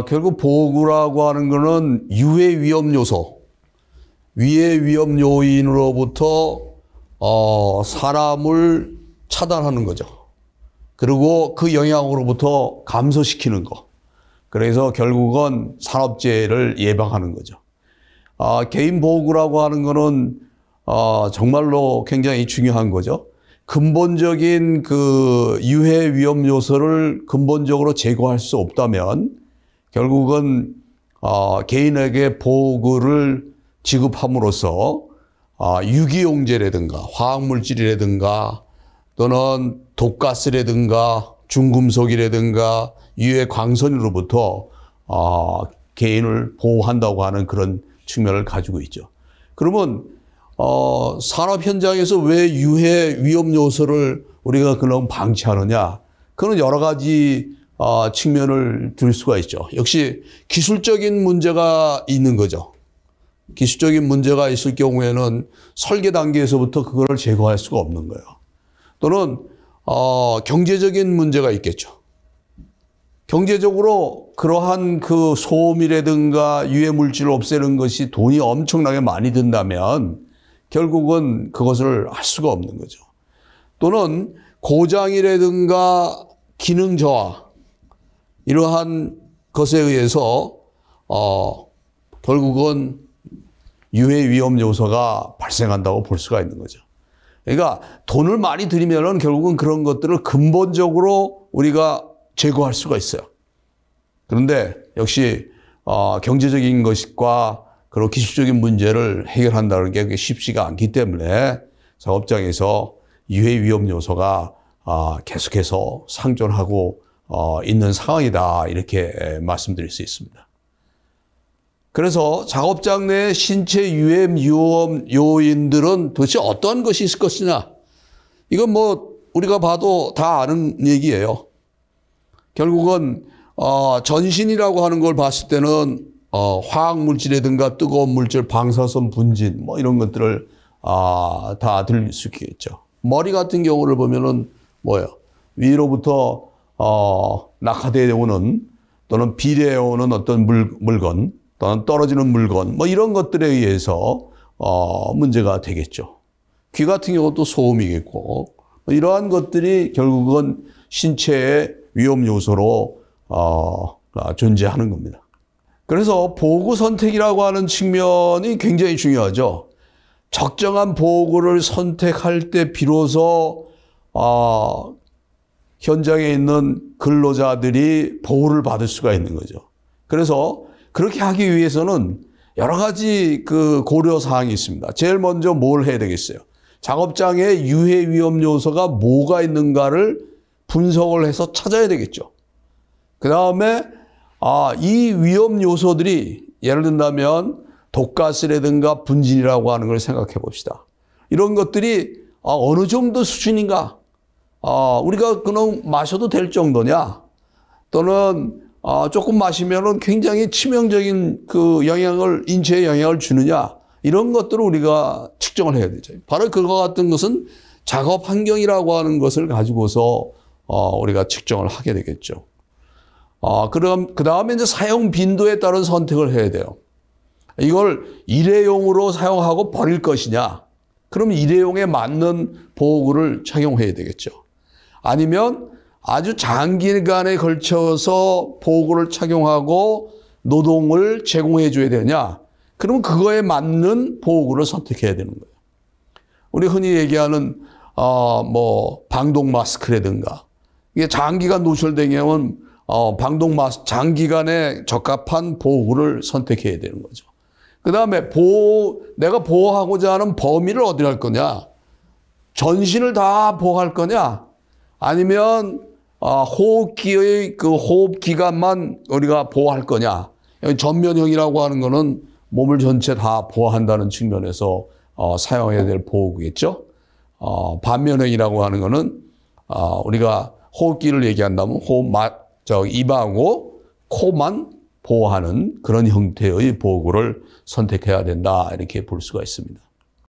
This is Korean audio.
결국 보호구라고 하는 거는 유해 위험 요소, 위해 위험 요인으로부터 사람을 차단하는 거죠. 그리고 그 영향으로부터 감소시키는 거. 그래서 결국은 산업재해를 예방하는 거죠. 개인 보호구라고 하는 거는 정말로 굉장히 중요한 거죠. 근본적인 그 유해 위험 요소를 근본적으로 제거할 수 없다면 결국은 개인에게 보호구를 지급함으로써 유기용제라든가 화학물질이라든가 또는 독가스라든가 중금속이라든가 유해 광선으로부터 개인을 보호한다고 하는 그런 측면을 가지고 있죠. 그러면 산업 현장에서 왜 유해 위험 요소를 우리가 그럼 방치하느냐? 그건 여러 가지 측면을 들 수가 있죠. 역시 기술적인 문제가 있는 거죠. 기술적인 문제가 있을 경우에는 설계 단계에서부터 그거를 제거할 수가 없는 거예요. 또는 경제적인 문제가 있겠죠. 경제적으로 그러한 그 소음이라든가 유해 물질을 없애는 것이 돈이 엄청나게 많이 든다면 결국은 그것을 할 수가 없는 거죠. 또는 고장이라든가 기능 저하 이러한 것에 의해서 결국은 유해 위험 요소가 발생한다고 볼 수가 있는 거죠. 그러니까 돈을 많이 들이면은 결국은 그런 것들을 근본적으로 우리가 제거할 수가 있어요. 그런데 역시 경제적인 것과 그리고 기술적인 문제를 해결한다는 게 쉽지가 않기 때문에 작업장에서 유해 위험 요소가 계속해서 상존하고 있는 상황이다 이렇게 말씀드릴 수 있습니다. 그래서 작업장 내 신체 유해 위험 요인들은 도대체 어떤 것이 있을 것이냐? 이건 뭐 우리가 봐도 다 아는 얘기예요. 결국은 전신이라고 하는 걸 봤을 때는 화학 물질이라든가 뜨거운 물질, 방사선 분진 뭐 이런 것들을 다 들릴 수 있겠죠. 머리 같은 경우를 보면은 뭐예요? 위로부터 낙하되어 오는 또는 비례해 오는 어떤 물건 또는 떨어지는 물건 뭐 이런 것들에 의해서 문제가 되겠죠. 귀 같은 경우도 소음이겠고 뭐 이러한 것들이 결국은 신체의 위험 요소로 존재하는 겁니다. 그래서 보호구 선택이라고 하는 측면이 굉장히 중요하죠. 적정한 보호구를 선택할 때 비로소 현장에 있는 근로자들이 보호를 받을 수가 있는 거죠. 그래서 그렇게 하기 위해서는 여러 가지 그 고려 사항이 있습니다. 제일 먼저 뭘 해야 되겠어요? 작업장에 유해 위험 요소가 뭐가 있는가를 분석을 해서 찾아야 되겠죠. 그 다음에 이 위험 요소들이 예를 든다면 독가스라든가 분진이라고 하는 걸 생각해 봅시다. 이런 것들이 어느 정도 수준인가? 우리가 그냥 마셔도 될 정도냐? 또는 조금 마시면은 굉장히 치명적인 그 영향을, 인체에 영향을 주느냐? 이런 것들을 우리가 측정을 해야 되죠. 바로 그거 같은 것은 작업 환경이라고 하는 것을 가지고서 우리가 측정을 하게 되겠죠. 그럼 그 다음에 이제 사용 빈도에 따른 선택을 해야 돼요. 이걸 일회용으로 사용하고 버릴 것이냐? 그럼 일회용에 맞는 보호구를 착용해야 되겠죠. 아니면 아주 장기간에 걸쳐서 보호구를 착용하고 노동을 제공해 줘야 되냐? 그러면 그거에 맞는 보호구를 선택해야 되는 거예요. 우리 흔히 얘기하는 방독 마스크라든가 이게 장기간 노출되면 방독 마스크 장기간에 적합한 보호구를 선택해야 되는 거죠. 그 다음에 내가 보호하고자 하는 범위를 어디로 할 거냐? 전신을 다 보호할 거냐? 아니면 호흡기의 그 호흡 기관만 우리가 보호할 거냐? 전면형이라고 하는 거는 몸을 전체 다 보호한다는 측면에서 사용해야 될 보호구겠죠. 반면형이라고 하는 거는 우리가 호흡기를 얘기한다면 입하고 코만 보호하는 그런 형태의 보호구를 선택해야 된다 이렇게 볼 수가 있습니다.